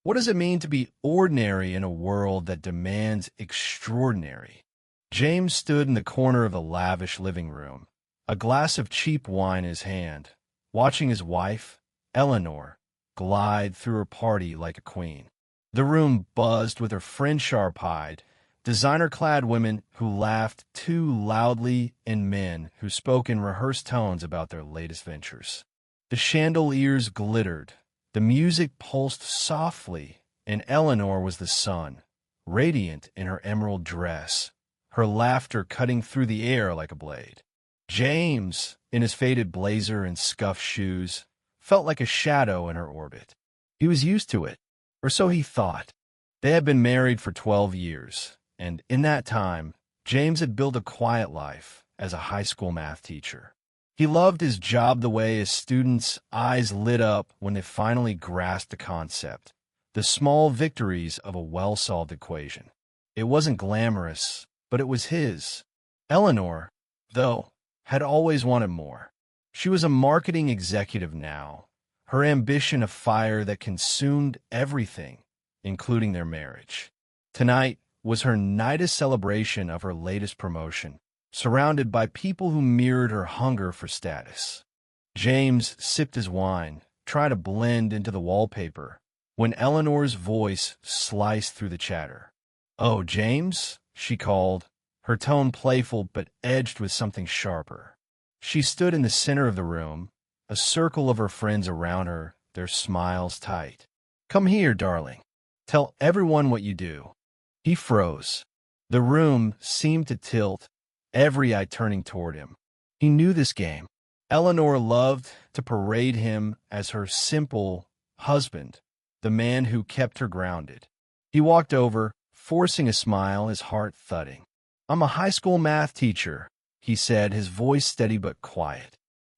What does it mean to be ordinary in a world that demands extraordinary? James stood in the corner of the lavish living room, a glass of cheap wine in his hand, watching his wife, Eleanor, glide through her party like a queen. The room buzzed with her friends sharp-eyed, designer-clad women who laughed too loudly and men who spoke in rehearsed tones about their latest ventures. The chandeliers glittered, the music pulsed softly, and Eleanor was the sun, radiant in her emerald dress, her laughter cutting through the air like a blade. James, in his faded blazer and scuffed shoes, felt like a shadow in her orbit. He was used to it, or so he thought. They had been married for 12 years, and in that time, James had built a quiet life as a high school math teacher. He loved his job the way his students' eyes lit up when they finally grasped the concept, the small victories of a well-solved equation. It wasn't glamorous, but it was his. Eleanor, though, had always wanted more. She was a marketing executive now, her ambition a fire that consumed everything, including their marriage. Tonight was her night of celebration of her latest promotion, surrounded by people who mirrored her hunger for status. James sipped his wine, trying to blend into the wallpaper, when Eleanor's voice sliced through the chatter. "Oh, James," she called, her tone playful but edged with something sharper. She stood in the center of the room, a circle of her friends around her, their smiles tight. "Come here, darling. Tell everyone what you do." He froze. The room seemed to tilt, every eye turning toward him. He knew this game. Eleanor loved to parade him as her simple husband, the man who kept her grounded. He walked over, forcing a smile, his heart thudding. "I'm a high school math teacher," he said, his voice steady but quiet.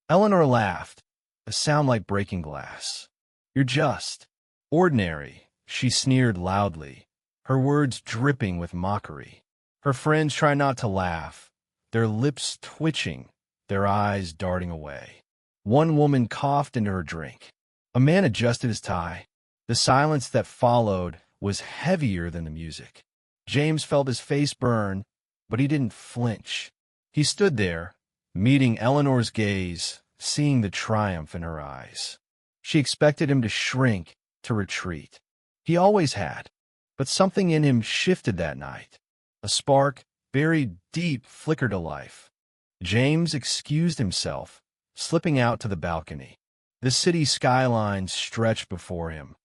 Eleanor laughed, a sound like breaking glass. "You're just ordinary," she sneered loudly, her words dripping with mockery. Her friends tried not to laugh, their lips twitching, their eyes darting away. One woman coughed into her drink. A man adjusted his tie. The silence that followed was heavier than the music. James felt his face burn, but he didn't flinch. He stood there, meeting Eleanor's gaze, seeing the triumph in her eyes. She expected him to shrink, to retreat. He always had, but something in him shifted that night. A spark, buried deep, flickered to life. James excused himself, slipping out to the balcony. The city skyline stretched before him,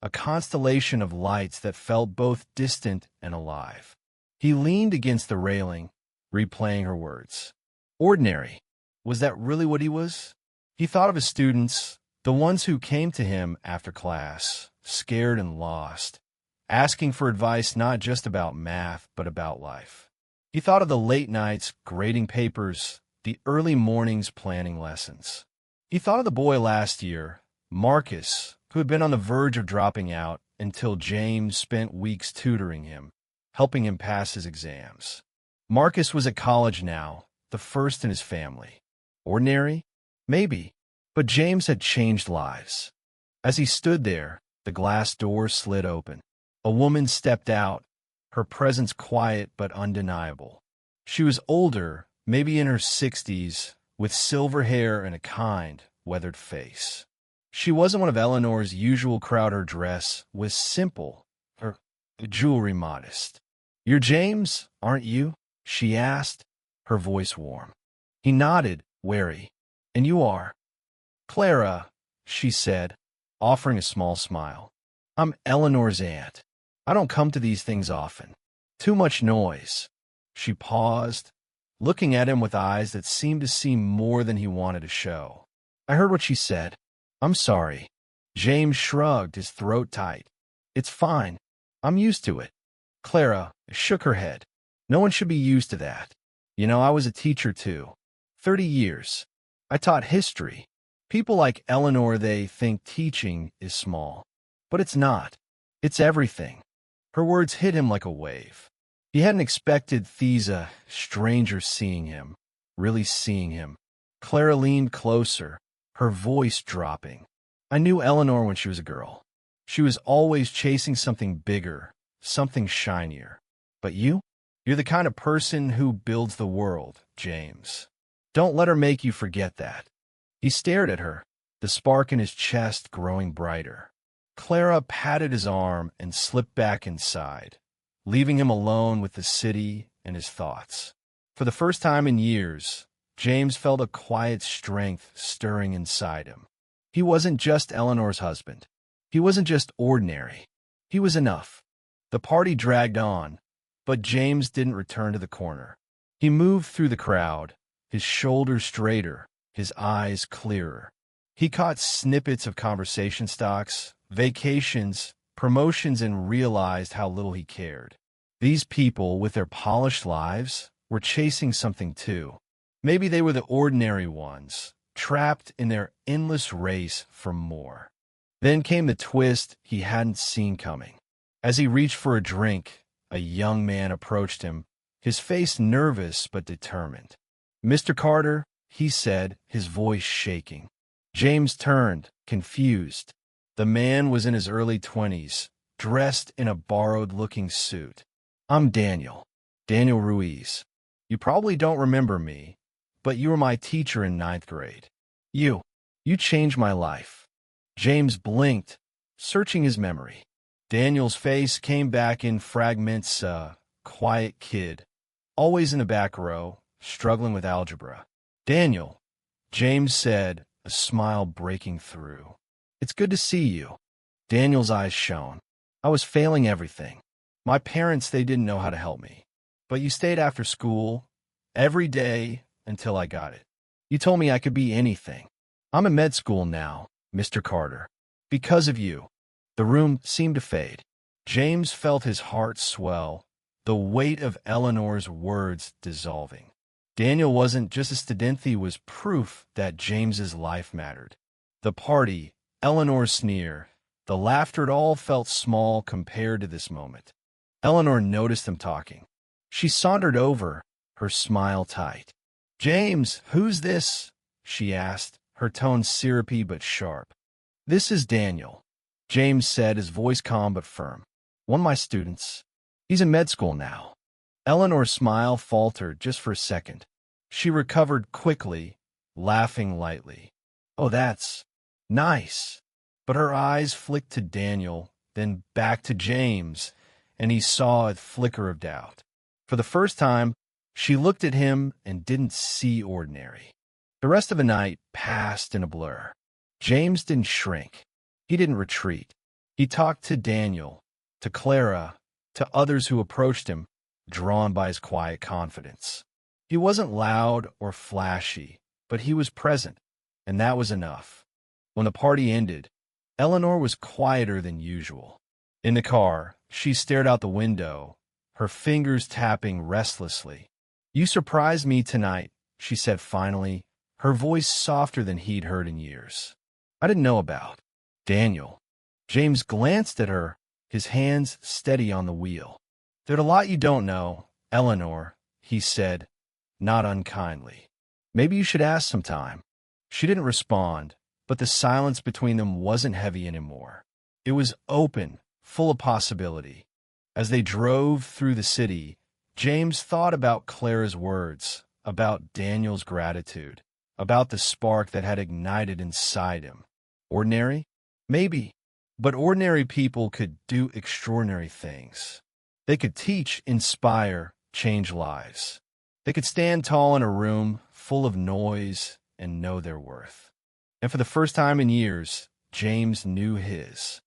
a constellation of lights that felt both distant and alive. He leaned against the railing, replaying her words. Ordinary. Was that really what he was? He thought of his students, the ones who came to him after class, scared and lost, asking for advice not just about math, but about life. He thought of the late nights grading papers, the early mornings planning lessons. He thought of the boy last year, Marcus, who had been on the verge of dropping out until James spent weeks tutoring him, helping him pass his exams. Marcus was at college now, the first in his family. Ordinary? Maybe. But James had changed lives. As he stood there, the glass door slid open. A woman stepped out, her presence quiet but undeniable. She was older, maybe in her 60s, with silver hair and a kind, weathered face. She wasn't one of Eleanor's usual crowd. Her dress was simple, her jewelry modest. "You're James, aren't you?" she asked, her voice warm. He nodded, wary. "And you are?" "Clara," she said, offering a small smile. "I'm Eleanor's aunt. I don't come to these things often. Too much noise." She paused, looking at him with eyes that seemed to see more than he wanted to show. "I heard what she said. I'm sorry." James shrugged, his throat tight. "It's fine. I'm used to it." Clara shook her head. "No one should be used to that. You know, I was a teacher too. 30 years. I taught history. People like Eleanor, they think teaching is small. But it's not. It's everything." Her words hit him like a wave. He hadn't expected Thesa, stranger, seeing him, really seeing him. Clara leaned closer, her voice dropping. "I knew Eleanor when she was a girl. She was always chasing something bigger, something shinier. But you? You're the kind of person who builds the world, James. Don't let her make you forget that. He stared at her, the spark in his chest growing brighter. Clara patted his arm and slipped back inside, leaving him alone with the city and his thoughts. For the first time in years, James felt a quiet strength stirring inside him. He wasn't just Eleanor's husband. He wasn't just ordinary. He was enough. The party dragged on, but James didn't return to the corner. He moved through the crowd, his shoulders straighter, his eyes clearer. He caught snippets of conversation stocks, vacations, promotions, and realized how little he cared. These people, with their polished lives, were chasing something too. Maybe they were the ordinary ones, trapped in their endless race for more. Then came the twist he hadn't seen coming. As he reached for a drink, a young man approached him, his face nervous but determined. "Mr. Carter," he said, his voice shaking. James turned, confused. The man was in his early 20s, dressed in a borrowed-looking suit. "I'm Daniel Ruiz. You probably don't remember me, but you were my teacher in 9th grade. You changed my life." James blinked, searching his memory. Daniel's face came back in fragments, a quiet kid, always in the back row, struggling with algebra. "Daniel," James said, a smile breaking through. "It's good to see you." Daniel's eyes shone. "I was failing everything. My parents, they didn't know how to help me. But you stayed after school, every day, until I got it. You told me I could be anything. I'm in med school now, Mr. Carter. Because of you." The room seemed to fade. James felt his heart swell, the weight of Eleanor's words dissolving. Daniel wasn't just a student, he was proof that James's life mattered. The party, Eleanor's sneer, the laughter, it all felt small compared to this moment. Eleanor noticed them talking. She sauntered over, her smile tight. "James, who's this?" she asked, her tone syrupy but sharp. "This is Daniel," James said, his voice calm but firm. "One of my students. He's in med school now." Eleanor's smile faltered just for a second. She recovered quickly, laughing lightly. "Oh, that's nice." But her eyes flicked to Daniel, then back to James, and he saw a flicker of doubt. For the first time, she looked at him and didn't see ordinary. The rest of the night passed in a blur. James didn't shrink. He didn't retreat. He talked to Daniel, to Clara, to others who approached him, drawn by his quiet confidence. He wasn't loud or flashy, but he was present, and that was enough. When the party ended, Eleanor was quieter than usual. In the car, she stared out the window, her fingers tapping restlessly. "You surprised me tonight," she said finally, her voice softer than he'd heard in years. "I didn't know about Daniel." James glanced at her, his hands steady on the wheel. "There's a lot you don't know, Eleanor," he said, not unkindly. "Maybe you should ask sometime." She didn't respond, but the silence between them wasn't heavy anymore. It was open, full of possibility. As they drove through the city, James thought about Clara's words, about Daniel's gratitude, about the spark that had ignited inside him. Ordinary? Maybe. But ordinary people could do extraordinary things. They could teach, inspire, change lives. They could stand tall in a room full of noise and know their worth. And for the first time in years, James knew his.